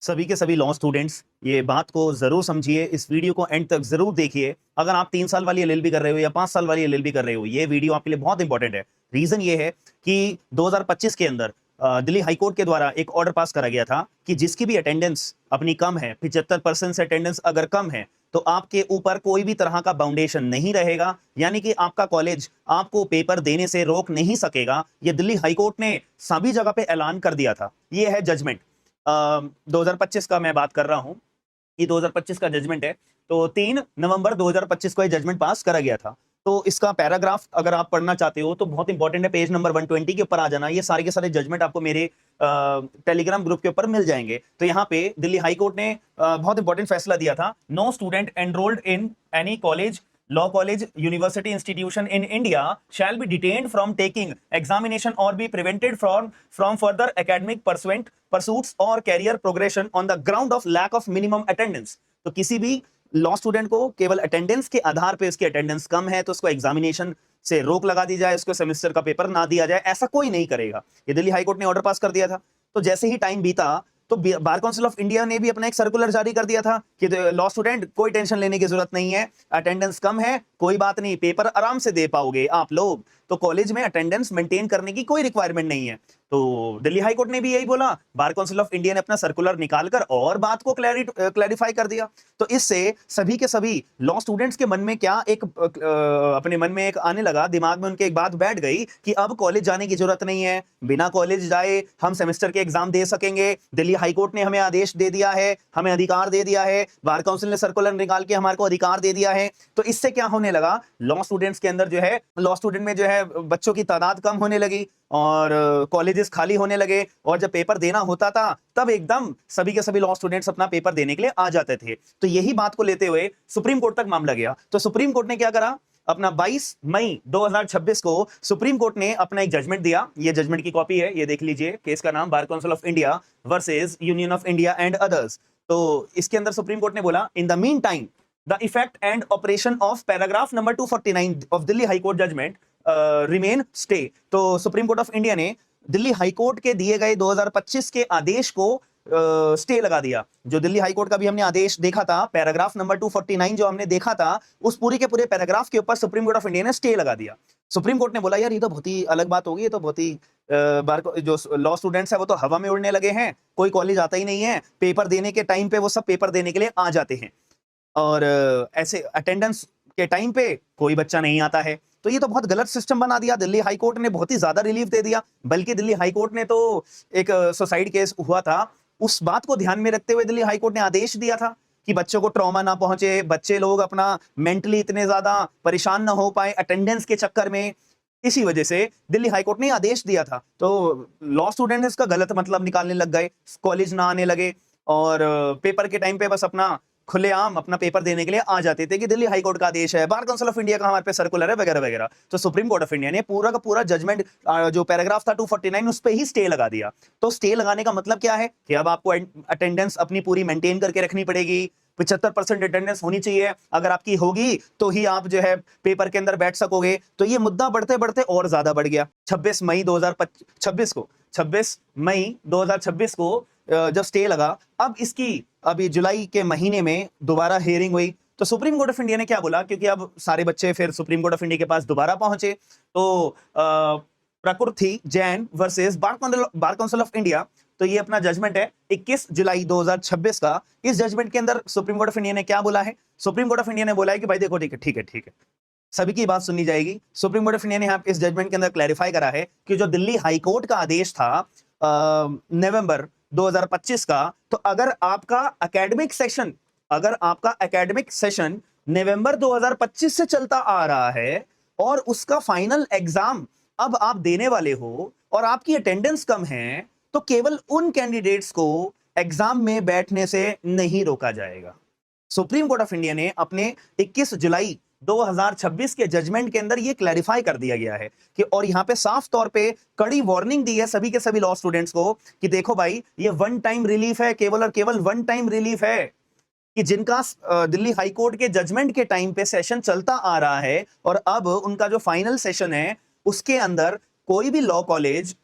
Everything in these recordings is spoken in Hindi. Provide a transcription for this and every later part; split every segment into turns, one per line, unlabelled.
सभी के सभी लॉ स्टूडेंट्स ये बात को जरूर समझिए, इस वीडियो को एंड तक जरूर देखिए। अगर आप 3 साल वाली एलएलबी कर रहे हो या 5 साल वाली एलएलबी कर रहे हो, ये वीडियो आपके लिए बहुत इंपॉर्टेंट है। रीजन ये है कि 2025 के अंदर दिल्ली हाईकोर्ट के द्वारा एक ऑर्डर पास करा गया था कि जिसकी भी अटेंडेंस अपनी कम है, 75% से अटेंडेंस अगर कम है, तो आपके ऊपर कोई भी तरह का बाउंडेशन नहीं रहेगा। यानी कि आपका कॉलेज आपको पेपर देने से रोक नहीं सकेगा। ये दिल्ली हाईकोर्ट ने सभी जगह पे ऐलान कर दिया था। ये है जजमेंट 2025 का मैं बात कर रहा हूं। ये 2025 का जजमेंट है। तो 3 नवंबर 2025 को ये जजमेंट पास करा गया था। तो इसका पैराग्राफ अगर आप पढ़ना चाहते हो तो बहुत इंपॉर्टेंट है, पेज नंबर 120 के ऊपर आ जाना। ये सारे के सारे जजमेंट आपको मेरे टेलीग्राम ग्रुप के ऊपर मिल जाएंगे। तो यहाँ पे दिल्ली हाईकोर्ट ने बहुत इंपॉर्टेंट फैसला दिया था। No student enrolled in any college, law college, university institution in India shall be detained from taking examination or be prevented from further academic pursuits or career progression on the ground of lack of minimum attendance। तो किसी भी लॉ स्टूडेंट को केवल अटेंडेंस के आधार पे, उसकी अटेंडेंस कम है तो उसको एग्जामिनेशन से रोक लगा दी जाए, उसको सेमेस्टर का पेपर ना दिया जाए, ऐसा कोई नहीं करेगा। ये दिल्ली हाईकोर्ट ने ऑर्डर पास कर दिया था। तो जैसे ही टाइम बीता तो बार काउंसिल ऑफ इंडिया ने भी अपना एक सर्कुलर जारी कर दिया था कि लॉ स्टूडेंट कोई टेंशन लेने की जरूरत नहीं है, अटेंडेंस कम है कोई बात नहीं, पेपर आराम से दे पाओगे आप लोग। तो कॉलेज में अटेंडेंस मेंटेन करने की कोई रिक्वायरमेंट नहीं है। तो दिल्ली हाईकोर्ट ने भी यही बोला। बार काउंसिल ऑफ इंडिया ने अपना सर्कुलर निकालकर और बात को क्लैरिफाई कर दिया। तो इससे सभी के सभी लॉ स्टूडेंट्स के मन में क्या एक अपने मन में एक आने लगा, दिमाग में उनके एक बात बैठ गई कि अब कॉलेज जाने की जरूरत नहीं है, बिना कॉलेज जाए हम सेमेस्टर के एग्जाम दे सकेंगे। दिल्ली हाईकोर्ट ने हमें आदेश दे दिया है, हमें अधिकार दे दिया है, बार काउंसिल ने सर्कुलर निकाल के हमारे को अधिकार दे दिया है। तो इससे क्या होने लगा, लॉ स्टूडेंट्स के अंदर जो है, लॉ स्टूडेंट में जो है बच्चों की तादाद कम होने लगी और कॉलेजेस खाली होने लगे। और जब पेपर देना होता था तब एकदम सभी के सभी लॉ स्टूडेंट्स अपना पेपर देने के लिए आ जाते थे। तो यही बात को लेते हुए सुप्रीम कोर्ट तक मामला गया। तो सुप्रीम कोर्ट ने क्या करा, अपना 22 मई 2026 को सुप्रीम कोर्ट ने अपना एक जजमेंट दिया। ये जजमेंट की कॉपी है, ये देख लीजिए। केस का नाम bar council of India versus union of India and others. तो इसके अंदर सुप्रीम कोर्ट ने बोला, in the mean time the effect and operation of paragraph number 249 of Delhi high court judgment remain stay. तो सुप्रीम कोर्ट ऑफ इंडिया ने दिल्ली हाईकोर्ट के दिए गए 2025 के आदेश को स्टे लगा दिया। जो दिल्ली हाईकोर्ट का भी हमने आदेश देखा था, पैराग्राफ नंबर 249 जो हमने देखा था, उस पूरी के पूरे पैराग्राफ के ऊपर सुप्रीम कोर्ट ऑफ इंडिया ने स्टे लगा दिया। सुप्रीम कोर्ट ने बोला, यार ये तो बहुत ही अलग बात होगी, ये तो बहुत ही जो लॉ स्टूडेंट्स है वो तो हवा में उड़ने लगे हैं, कोई कॉलेज आता ही नहीं है, पेपर देने के टाइम पे वो सब पेपर देने के लिए आ जाते हैं और ऐसे अटेंडेंस के टाइम पे कोई बच्चा नहीं आता है। तो ये तो बहुत गलत सिस्टम बना दिया। दिल्ली हाईकोर्ट ने बहुत ही ज्यादा रिलीफ दे दिया। बल्कि दिल्ली हाईकोर्ट ने तो एक सुसाइड केस हुआ था, उस बात को ध्यान में रखते हुए दिल्ली हाईकोर्ट ने आदेश दिया था कि बच्चों को ट्रॉमा ना पहुंचे, बच्चे लोग अपना मेंटली इतने ज्यादा परेशान ना हो पाए अटेंडेंस के चक्कर में। इसी वजह से दिल्ली हाईकोर्ट ने आदेश दिया था। तो लॉ स्टूडेंट इसका गलत मतलब निकालने लग गए, कॉलेज ना आने लगे और पेपर के टाइम पे बस अपना खुलेआम अपना पेपर देने के लिए आ जाते थे कि दिल्ली हाईकोर्ट का आदेश है, बार काउंसिल ऑफ इंडिया का हमारे पे सर्कुलर है वगैरह वगैरह। तो सुप्रीम कोर्ट ऑफ इंडिया ने पूरा का पूरा जजमेंट जो पैराग्राफ था 249 उस पे ही स्टे लगा दिया। तो स्टे लगाने का मतलब क्या है कि अब आपको अटेंडेंस अपनी पूरी मेंटेन करके रखनी पड़ेगी। 75% अटेंडेंस होनी चाहिए, अगर आपकी होगी तो ही आप जो है पेपर के अंदर बैठ सकोगे। तो ये मुद्दा बढ़ते बढ़ते और ज्यादा बढ़ गया। 26 मई 2026 को जब स्टे लगा, अब इसकी अभी जुलाई के महीने में दोबारा हियरिंग हुई। तो सुप्रीम कोर्ट ऑफ इंडिया ने क्या बोला, क्योंकि अब सारे बच्चे फिर सुप्रीम कोर्ट ऑफ इंडिया के पास दोबारा पहुंचे। तो प्रकृति Jain versus bar council of India, तो ये अपना जजमेंट है 21 जुलाई 2026 का। इस जजमेंट के अंदर सुप्रीम कोर्ट ऑफ इंडिया ने क्या बोला है, सुप्रीम कोर्ट ऑफ इंडिया ने बोला है कि भाई देखो, ठीक है, सभी की बात सुननी जाएगी। सुप्रीम कोर्ट ऑफ इंडिया ने यहाँ इस जजमेंट के अंदर क्लैरिफाई करा है कि जो दिल्ली हाईकोर्ट का आदेश था नवंबर 2025 का, तो अगर आपका एकेडमिक सेशन नवंबर 2025 से चलता आ रहा है और उसका फाइनल एग्जाम अब आप देने वाले हो और आपकी अटेंडेंस कम है, तो केवल उन कैंडिडेट्स को एग्जाम में बैठने से नहीं रोका जाएगा। सुप्रीम कोर्ट ऑफ इंडिया ने अपने 21 जुलाई 2026 के जजमेंट के अंदर ये क्लैरिफाई कर दिया गया है कि, और यहां पे साफ तौर पे कड़ी वार्निंग दी है सभी के सभी लॉ स्टूडेंट्स को कि देखो भाई, ये वन टाइम रिलीफ है, केवल और केवल वन टाइम रिलीफ है कि जिनका दिल्ली हाईकोर्ट के जजमेंट के टाइम पे सेशन चलता आ रहा है और अब उनका जो फाइनल सेशन है उसके अंदर कोई भी लॉ कॉलेज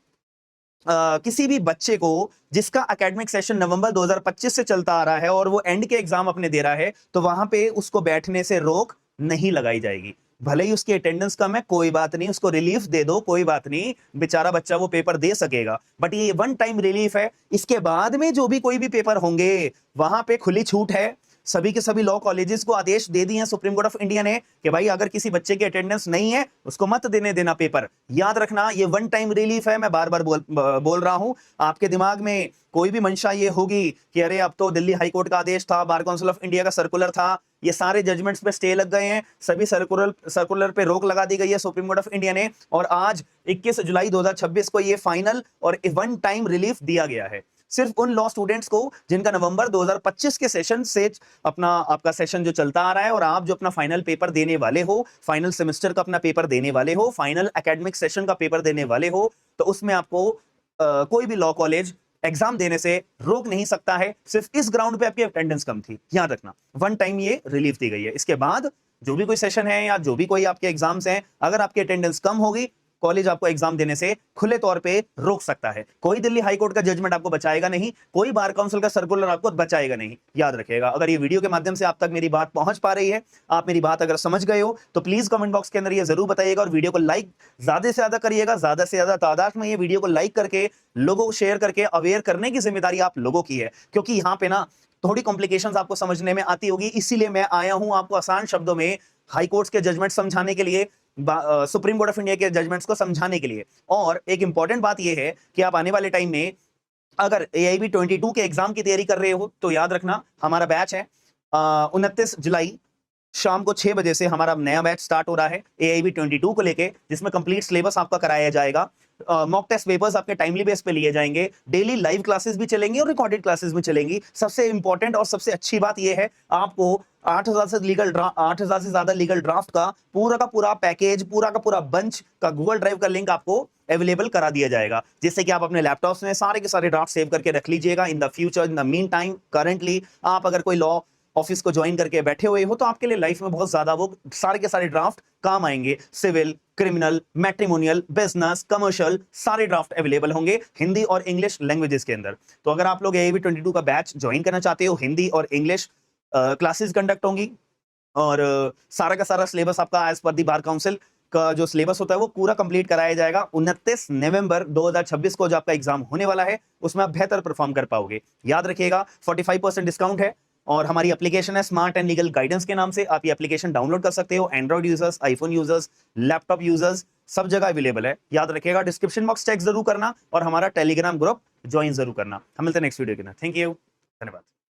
किसी भी बच्चे को जिसका एकेडमिक सेशन नवंबर 2025 से चलता आ रहा है और वो एंड के एग्जाम अपने दे रहा है, तो वहां पे उसको बैठने से रोक नहीं लगाई जाएगी। भले ही उसकी अटेंडेंस कम है, कोई बात नहीं, उसको रिलीफ दे दो, कोई बात नहीं, बेचारा बच्चा वो पेपर दे सकेगा। बट ये वन टाइम रिलीफ है। इसके बाद में जो भी कोई भी पेपर होंगे, वहां पे खुली छूट है। सभी के सभी लॉ कॉलेजेस को आदेश दे दिए हैं सुप्रीम कोर्ट ऑफ इंडिया ने कि भाई अगर किसी बच्चे की अटेंडेंस नहीं है, उसको मत देने देना पेपर। याद रखना, ये वन टाइम रिलीफ है। मैं बार बार बोल रहा हूं। आपके दिमाग में कोई भी मंशा ये होगी कि अरे अब तो दिल्ली हाई कोर्ट का आदेश था, बार काउंसिल ऑफ इंडिया का सर्कुलर था, ये सारे जजमेंट्स पे स्टे लग गए हैं, सभी सर्कुलर पे रोक लगा दी गई है सुप्रीम कोर्ट ऑफ इंडिया ने, और आज 21 जुलाई 2026 को ये फाइनल और वन टाइम रिलीफ दिया गया है सिर्फ उन लॉ स्टूडेंट्स को जिनका नवंबर 2025 के सेशन से आपका सेशन जो चलता आ रहा है, और आप जो अपना फाइनल पेपर देने वाले हो, फाइनल सेमेस्टर का अपना पेपर देने वाले हो, फाइनल एकेडमिक सेशन का पेपर देने वाले हो, तो उसमें आपको कोई भी लॉ कॉलेज एग्जाम देने से रोक नहीं सकता है। सिर्फ इस ग्राउंड पे आपकी अटेंडेंस कम थी, याद रखना। वन टाइम ये रिलीफ दी गई है। इसके बाद जो भी कोई सेशन है या जो भी कोई आपके एग्जाम्स हैं, अगर आपकी अटेंडेंस कम होगी, कॉलेज आपको एग्जाम देने से खुले तौर पे रोक सकता है। कोई दिल्ली हाई कोर्ट का जजमेंट आपको बचाएगा नहीं, कोई बार काउंसिल का सर्कुलर आपको बचाएगा नहीं, याद रखिएगा। अगर ये वीडियो के माध्यम से आप तक मेरी बात पहुंच पा रही है, आप मेरी बात अगर समझ गए हो, तो प्लीज कमेंट बॉक्स के अंदर ये जरूर बताइएगा, और वीडियो को लाइक ज्यादा से ज्यादा करिएगा। ज्यादा से ज्यादा तादाद में ये वीडियो को लाइक करके लोगों को शेयर करके अवेयर करने की जिम्मेदारी आप लोगों की है, क्योंकि यहाँ पे ना थोड़ी कॉम्प्लिकेशंस आपको समझने में आती होगी। इसीलिए मैं आया हूं आपको आसान शब्दों में हाई कोर्ट्स के जजमेंट समझाने के लिए, सुप्रीम कोर्ट ऑफ इंडिया के जजमेंट्स को समझाने के लिए। और एक इंपॉर्टेंट बात यह है कि आप आने वाले टाइम में अगर AIB 22 के एग्जाम की तैयारी कर रहे हो, तो याद रखना हमारा बैच है 29 जुलाई शाम को 6 बजे से हमारा नया बैच स्टार्ट हो रहा है AIB 22 को लेके, जिसमें कंप्लीट सिलेबस आपका कराया जाएगा। मॉक टेस्ट पेपर्स आपके टाइमली बेस पे लिए जाएंगे, डेली लाइव क्लासेस भी चलेंगी और रिकॉर्डेड क्लासेस भी चलेंगी। सबसे इंपॉर्टेंट और सबसे अच्छी बात यह है, आपको 8,000 से ज्यादा लीगल ड्राफ्ट का पूरा पैकेज, पूरा का पूरा बंच का गूगल ड्राइव का लिंक आपको अवेलेबल करा दिया जाएगा, जिससे कि आप अपने लैपटॉप्स में सारे के सारे ड्राफ्ट सेव करके रख लीजिएगा। In the future, in the mean time, currently आप अगर कोई लॉ ऑफिस को ज्वाइन करके बैठे हुए हो, तो आपके लिए लाइफ में बहुत ज्यादा वो सारे के सारे ड्राफ्ट काम आएंगे। Civil, criminal, matrimonial, business, commercial, सारे ड्राफ्ट अवेलेबल होंगे हिंदी और इंग्लिश लैंग्वेजेस के अंदर। तो अगर आप लोग AIB 22 का बैच ज्वाइन करना चाहते हो, हिंदी और इंग्लिश क्लासेस कंडक्ट होंगी, और सारा का सारा सिलेबस आपका एज पर दी बार काउंसिल का जो सिलेबस होता है वो पूरा कंप्लीट कराया जाएगा। 29 नवंबर 2026 को जो आपका एग्जाम होने वाला है, उसमें आप बेहतर परफॉर्म कर पाओगे। याद रखिएगा, 45% डिस्काउंट है, और हमारी एप्लीकेशन है स्मार्ट एंड लीगल गाइडेंस के नाम से। आप ये एप्लीकेशन डाउनलोड कर सकते हो। Android users, iPhone users, laptop users, सब जगह अवेलेबल है। याद रखिएगा, डिस्क्रिप्शन बॉक्स चेक जरूर करना और हमारा टेलीग्राम ग्रुप ज्वाइन जरूर करना। हम मिलते हैं नेक्स्ट वीडियो के अंदर। थैंक यू, धन्यवाद।